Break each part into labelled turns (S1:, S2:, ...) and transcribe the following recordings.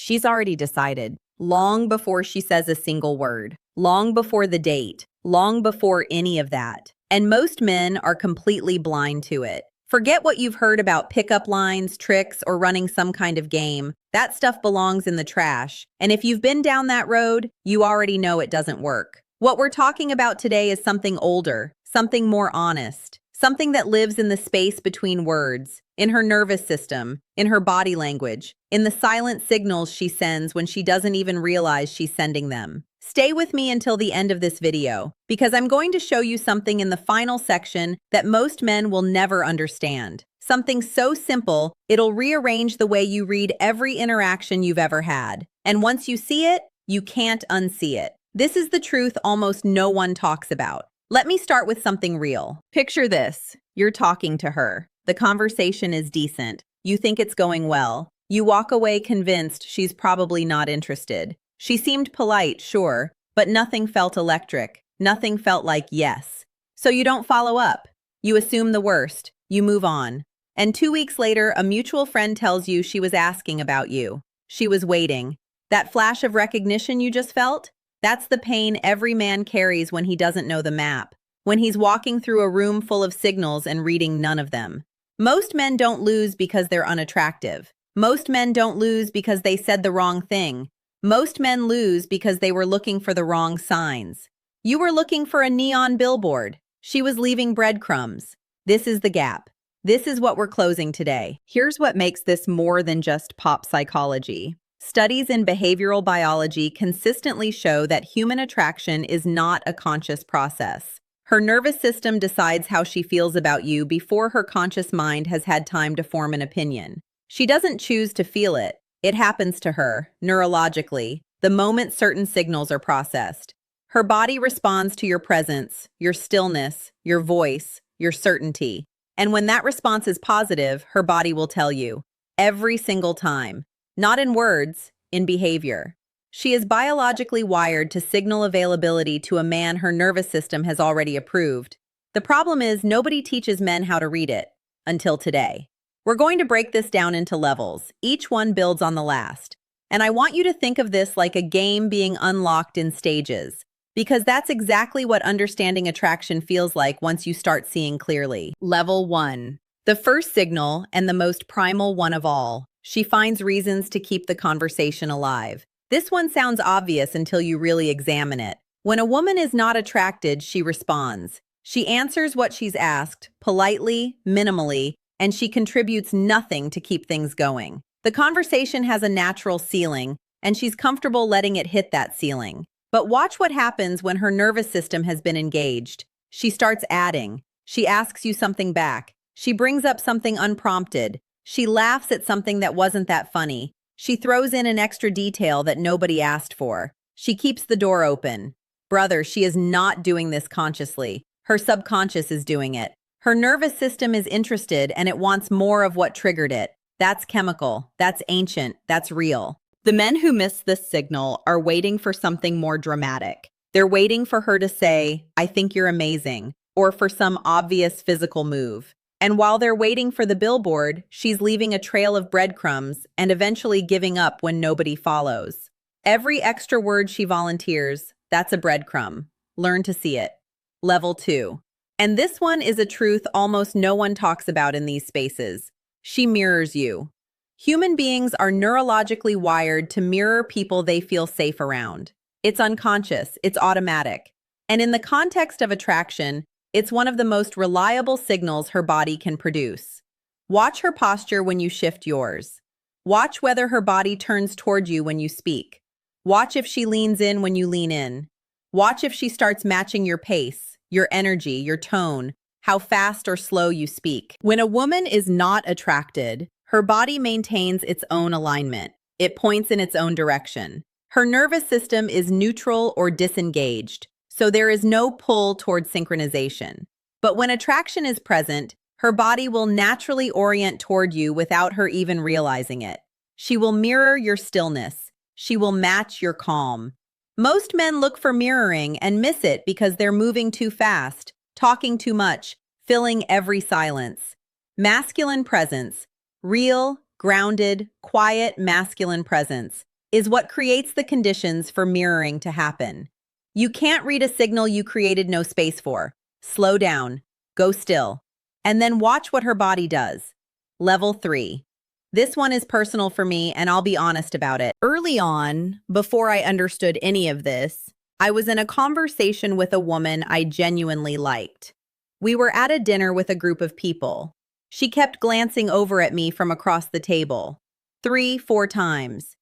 S1: She's already decided, long before she says a single word, long before the date, long before any of that. And most men are completely blind to it. Forget what you've heard about pickup lines, tricks, or running some kind of game. That stuff belongs in the trash. And if you've been down that road, you already know it doesn't work. What we're talking about today is something older, something more honest, something that lives in the space between words, in her nervous system, in her body language, in the silent signals she sends when she doesn't even realize she's sending them. Stay with me until the end of this video, because I'm going to show you something in the final section that most men will never understand. Something so simple, it'll rearrange the way you read every interaction you've ever had. And once you see it, you can't unsee it. This is the truth almost no one talks about. Let me start with something real. Picture this. You're talking to her. The conversation is decent. You think it's going well. You walk away convinced she's probably not interested. She seemed polite, sure, but nothing felt electric. Nothing felt like yes. So you don't follow up. You assume the worst. You move on. And 2 weeks later, a mutual friend tells you she was asking about you. She was waiting. That flash of recognition you just felt? That's the pain every man carries when he doesn't know the map, when he's walking through a room full of signals and reading none of them. Most men don't lose because they're unattractive. Most men don't lose because they said the wrong thing. Most men lose because they were looking for the wrong signs. You were looking for a neon billboard. She was leaving breadcrumbs. This is the gap. This is what we're closing today. Here's what makes this more than just pop psychology. Studies in behavioral biology consistently show that human attraction is not a conscious process. Her nervous system decides how she feels about you before her conscious mind has had time to form an opinion. She doesn't choose to feel it. It happens to her, neurologically, the moment certain signals are processed. Her body responds to your presence, your stillness, your voice, your certainty. And when that response is positive, her body will tell you. Every single time. Not in words, in behavior. She is biologically wired to signal availability to a man her nervous system has already approved. The problem is nobody teaches men how to read it, until today. We're going to break this down into levels. Each one builds on the last. And I want you to think of this like a game being unlocked in stages, because that's exactly what understanding attraction feels like once you start seeing clearly. Level 1. The first signal, and the most primal one of all. She finds reasons to keep the conversation alive. This one sounds obvious until you really examine it. When a woman is not attracted, she responds. She answers what she's asked, politely, minimally, and she contributes nothing to keep things going. The conversation has a natural ceiling, and she's comfortable letting it hit that ceiling. But watch what happens when her nervous system has been engaged. She starts adding. She asks you something back. She brings up something unprompted. She laughs at something that wasn't that funny. She throws in an extra detail that nobody asked for. She keeps the door open. Brother, she is not doing this consciously. Her subconscious is doing it. Her nervous system is interested and it wants more of what triggered it. That's chemical. That's ancient. That's real. The men who miss this signal are waiting for something more dramatic. They're waiting for her to say, "I think you're amazing," or for some obvious physical move. And while they're waiting for the billboard, she's leaving a trail of breadcrumbs and eventually giving up when nobody follows. Every extra word she volunteers, that's a breadcrumb. Learn to see it. Level 2. And this one is a truth almost no one talks about in these spaces. She mirrors you. Human beings are neurologically wired to mirror people they feel safe around. It's unconscious, it's automatic. And in the context of attraction, it's one of the most reliable signals her body can produce. Watch her posture when you shift yours. Watch whether her body turns toward you when you speak. Watch if she leans in when you lean in. Watch if she starts matching your pace, your energy, your tone, how fast or slow you speak. When a woman is not attracted, her body maintains its own alignment. It points in its own direction. Her nervous system is neutral or disengaged, so there is no pull toward synchronization. But when attraction is present, her body will naturally orient toward you without her even realizing it. She will mirror your stillness. She will match your calm. Most men look for mirroring and miss it because they're moving too fast, talking too much, filling every silence. Masculine presence. Real, grounded, quiet masculine presence. is what creates the conditions for mirroring to happen. You can't read a signal you created no space for. Slow down, go still, and then watch what her body does. Level 3. This one is personal for me, and I'll be honest about it. Early on, before I understood any of this, I was in a conversation with a woman I genuinely liked. We were at a dinner with a group of people. She kept glancing over at me from across the table. 3, 4 times.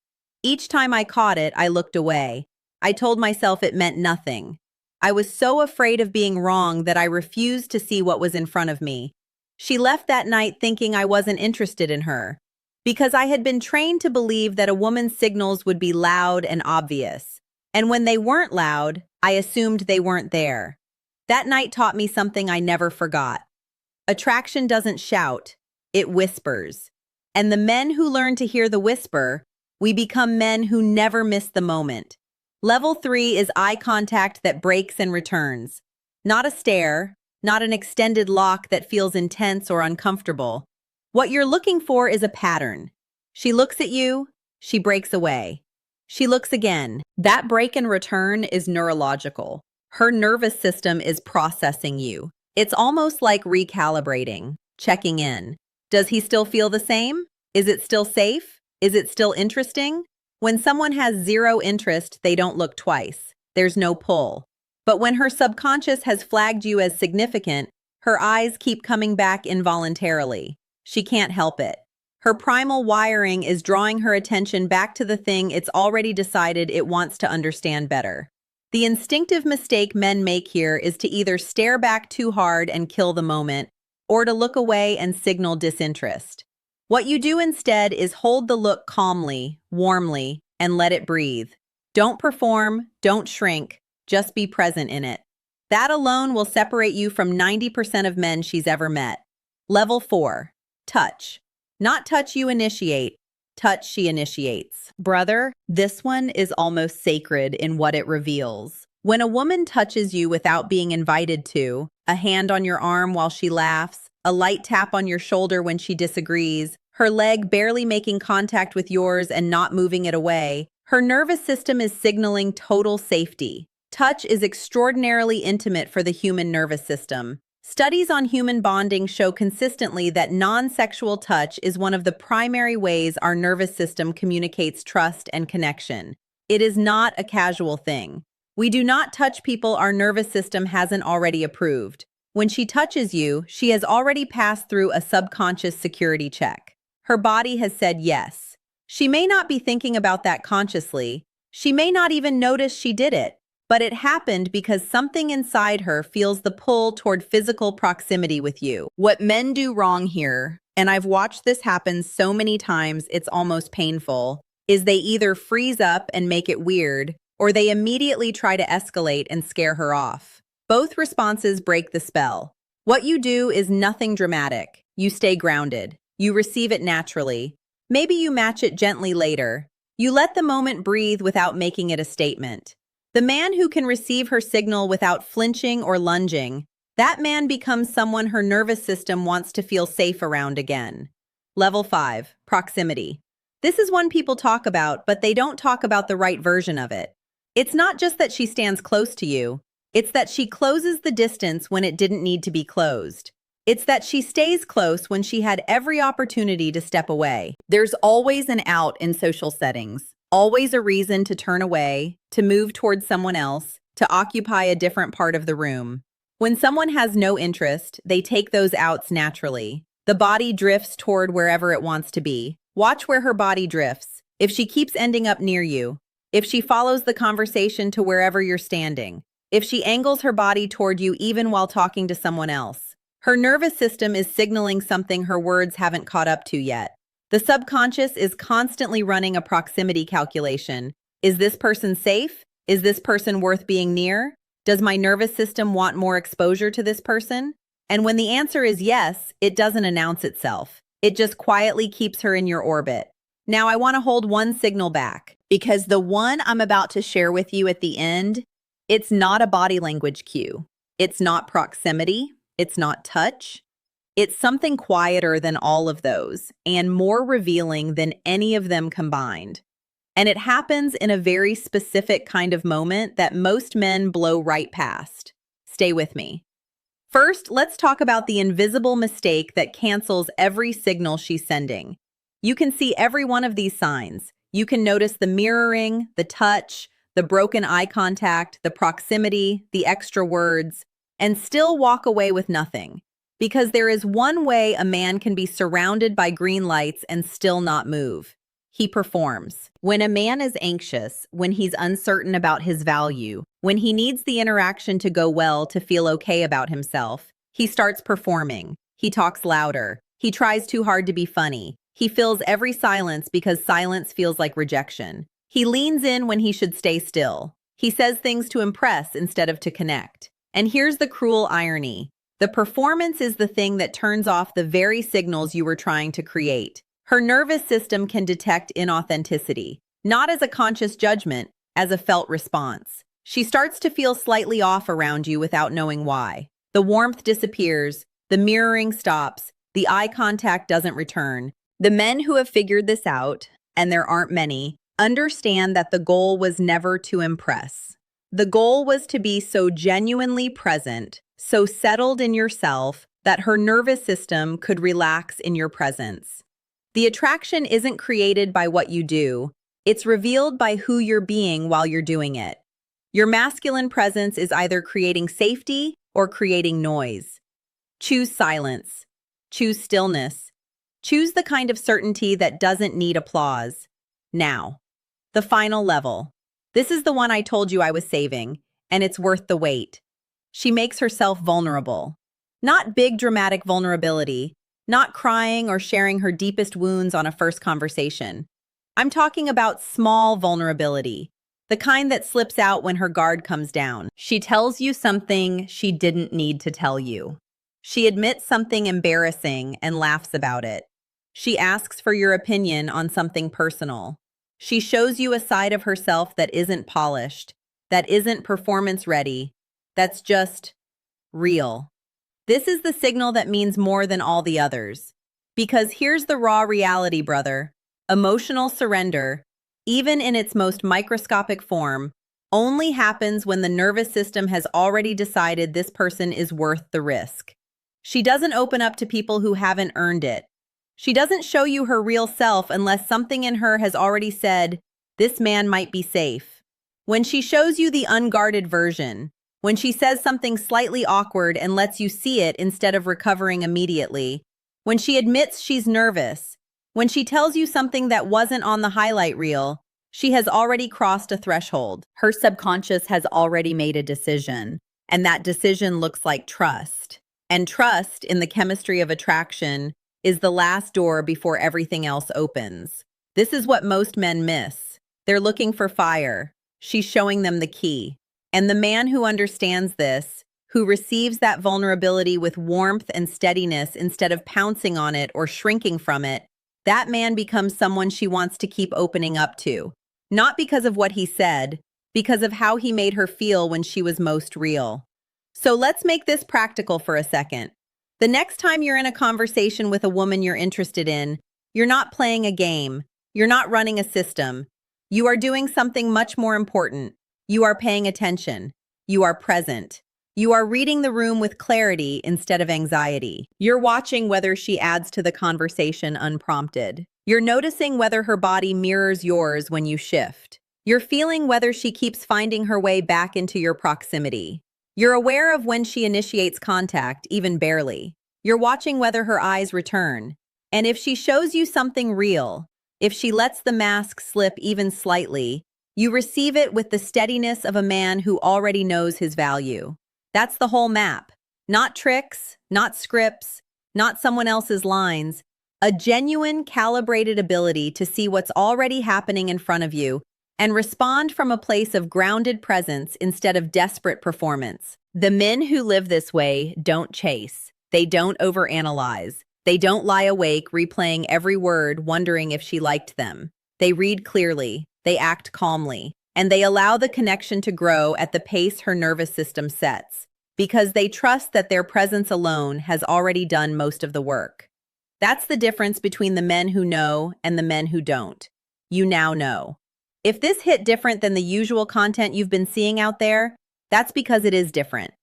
S1: Each time I caught it, I looked away. I told myself it meant nothing. I was so afraid of being wrong that I refused to see what was in front of me. She left that night thinking I wasn't interested in her, because I had been trained to believe that a woman's signals would be loud and obvious. And when they weren't loud, I assumed they weren't there. That night taught me something I never forgot. Attraction doesn't shout, it whispers. And the men who learn to hear the whisper, we become men who never miss the moment. Level 3 is eye contact that breaks and returns. Not a stare, not an extended lock that feels intense or uncomfortable. What you're looking for is a pattern. She looks at you, she breaks away. She looks again. That break and return is neurological. Her nervous system is processing you. It's almost like recalibrating, checking in. Does he still feel the same? Is it still safe? Is it still interesting? When someone has zero interest, they don't look twice. There's no pull. But when her subconscious has flagged you as significant, her eyes keep coming back involuntarily. She can't help it. Her primal wiring is drawing her attention back to the thing it's already decided it wants to understand better. The instinctive mistake men make here is to either stare back too hard and kill the moment, or to look away and signal disinterest. What you do instead is hold the look calmly, warmly, and let it breathe. Don't perform, don't shrink, just be present in it. That alone will separate you from 90% of men she's ever met. Level 4. Touch. Not touch you initiate, touch she initiates. Brother, this one is almost sacred in what it reveals. When a woman touches you without being invited to, a hand on your arm while she laughs, a light tap on your shoulder when she disagrees, her leg barely making contact with yours and not moving it away, her nervous system is signaling total safety. Touch is extraordinarily intimate for the human nervous system. Studies on human bonding show consistently that non-sexual touch is one of the primary ways our nervous system communicates trust and connection. It is not a casual thing. We do not touch people our nervous system hasn't already approved. When she touches you, she has already passed through a subconscious security check. Her body has said yes. She may not be thinking about that consciously. She may not even notice she did it. But it happened because something inside her feels the pull toward physical proximity with you. What men do wrong here, and I've watched this happen so many times it's almost painful, is they either freeze up and make it weird, or they immediately try to escalate and scare her off. Both responses break the spell. What you do is nothing dramatic. You stay grounded. You receive it naturally. Maybe you match it gently later. You let the moment breathe without making it a statement. The man who can receive her signal without flinching or lunging, that man becomes someone her nervous system wants to feel safe around again. Level 5. Proximity. This is one people talk about, but they don't talk about the right version of it. It's not just that she stands close to you. It's that she closes the distance when it didn't need to be closed. It's that she stays close when she had every opportunity to step away. There's always an out in social settings. Always a reason to turn away, to move towards someone else, to occupy a different part of the room. When someone has no interest, they take those outs naturally. The body drifts toward wherever it wants to be. Watch where her body drifts. If she keeps ending up near you, if she follows the conversation to wherever you're standing, if she angles her body toward you even while talking to someone else, her nervous system is signaling something her words haven't caught up to yet. The subconscious is constantly running a proximity calculation. Is this person safe? Is this person worth being near? Does my nervous system want more exposure to this person? And when the answer is yes, it doesn't announce itself. It just quietly keeps her in your orbit. Now I want to hold one signal back, because the one I'm about to share with you at the end, it's not a body language cue. It's not proximity. It's not touch. It's something quieter than all of those and more revealing than any of them combined. And it happens in a very specific kind of moment that most men blow right past. Stay with me. First, let's talk about the invisible mistake that cancels every signal she's sending. You can see every one of these signs. You can notice the mirroring, the touch, the broken eye contact, the proximity, the extra words, and still walk away with nothing. Because there is one way a man can be surrounded by green lights and still not move. He performs. When a man is anxious, when he's uncertain about his value, when he needs the interaction to go well to feel okay about himself, he starts performing. He talks louder. He tries too hard to be funny. He fills every silence because silence feels like rejection. He leans in when he should stay still. He says things to impress instead of to connect. And here's the cruel irony. The performance is the thing that turns off the very signals you were trying to create. Her nervous system can detect inauthenticity, not as a conscious judgment, as a felt response. She starts to feel slightly off around you without knowing why. The warmth disappears, the mirroring stops, the eye contact doesn't return. The men who have figured this out, and there aren't many, understand that the goal was never to impress. The goal was to be so genuinely present, so settled in yourself, that her nervous system could relax in your presence. The attraction isn't created by what you do, it's revealed by who you're being while you're doing it. Your masculine presence is either creating safety or creating noise. Choose silence. Choose stillness. Choose the kind of certainty that doesn't need applause. Now, the final level. This is the one I told you I was saving, and it's worth the wait. She makes herself vulnerable. Not big dramatic vulnerability, not crying or sharing her deepest wounds on a first conversation. I'm talking about small vulnerability, the kind that slips out when her guard comes down. She tells you something she didn't need to tell you. She admits something embarrassing and laughs about it. She asks for your opinion on something personal. She shows you a side of herself that isn't polished, that isn't performance ready, that's just real. This is the signal that means more than all the others. Because here's the raw reality, brother. Emotional surrender, even in its most microscopic form, only happens when the nervous system has already decided this person is worth the risk. She doesn't open up to people who haven't earned it. She doesn't show you her real self unless something in her has already said, this man might be safe. When she shows you the unguarded version, when she says something slightly awkward and lets you see it instead of recovering immediately, when she admits she's nervous, when she tells you something that wasn't on the highlight reel, she has already crossed a threshold. Her subconscious has already made a decision, and that decision looks like trust. And trust, in the chemistry of attraction, is the last door before everything else opens. This is what most men miss. They're looking for fire. She's showing them the key. And the man who understands this, who receives that vulnerability with warmth and steadiness instead of pouncing on it or shrinking from it, that man becomes someone she wants to keep opening up to. Not because of what he said, because of how he made her feel when she was most real. So let's make this practical for a second. The next time you're in a conversation with a woman you're interested in, you're not playing a game. You're not running a system. You are doing something much more important. You are paying attention. You are present. You are reading the room with clarity instead of anxiety. You're watching whether she adds to the conversation unprompted. You're noticing whether her body mirrors yours when you shift. You're feeling whether she keeps finding her way back into your proximity. You're aware of when she initiates contact, even barely. You're watching whether her eyes return. And if she shows you something real, if she lets the mask slip even slightly, you receive it with the steadiness of a man who already knows his value. That's the whole map. Not tricks, not scripts, not someone else's lines. A genuine, calibrated ability to see what's already happening in front of you and respond from a place of grounded presence instead of desperate performance. The men who live this way don't chase. They don't overanalyze. They don't lie awake replaying every word wondering if she liked them. They read clearly. They act calmly. And they allow the connection to grow at the pace her nervous system sets, because they trust that their presence alone has already done most of the work. That's the difference between the men who know and the men who don't. You now know. If this hit different than the usual content you've been seeing out there, that's because it is different.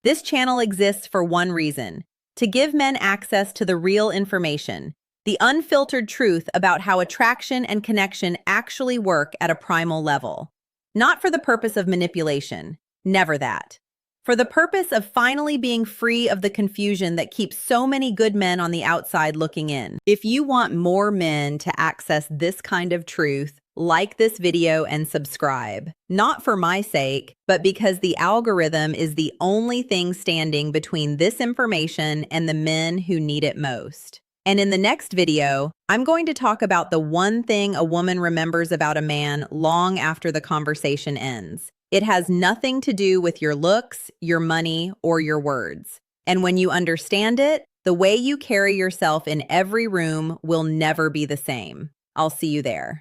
S1: This channel exists for one reason: to give men access to the real information, the unfiltered truth about how attraction and connection actually work at a primal level. Not for the purpose of manipulation, never that. For the purpose of finally being free of the confusion that keeps so many good men on the outside looking in. If you want more men to access this kind of truth, like this video and subscribe. Not for my sake, but because the algorithm is the only thing standing between this information and the men who need it most. And in the next video, I'm going to talk about the one thing a woman remembers about a man long after the conversation ends. It has nothing to do with your looks, your money, or your words. And when you understand it, the way you carry yourself in every room will never be the same. I'll see you there.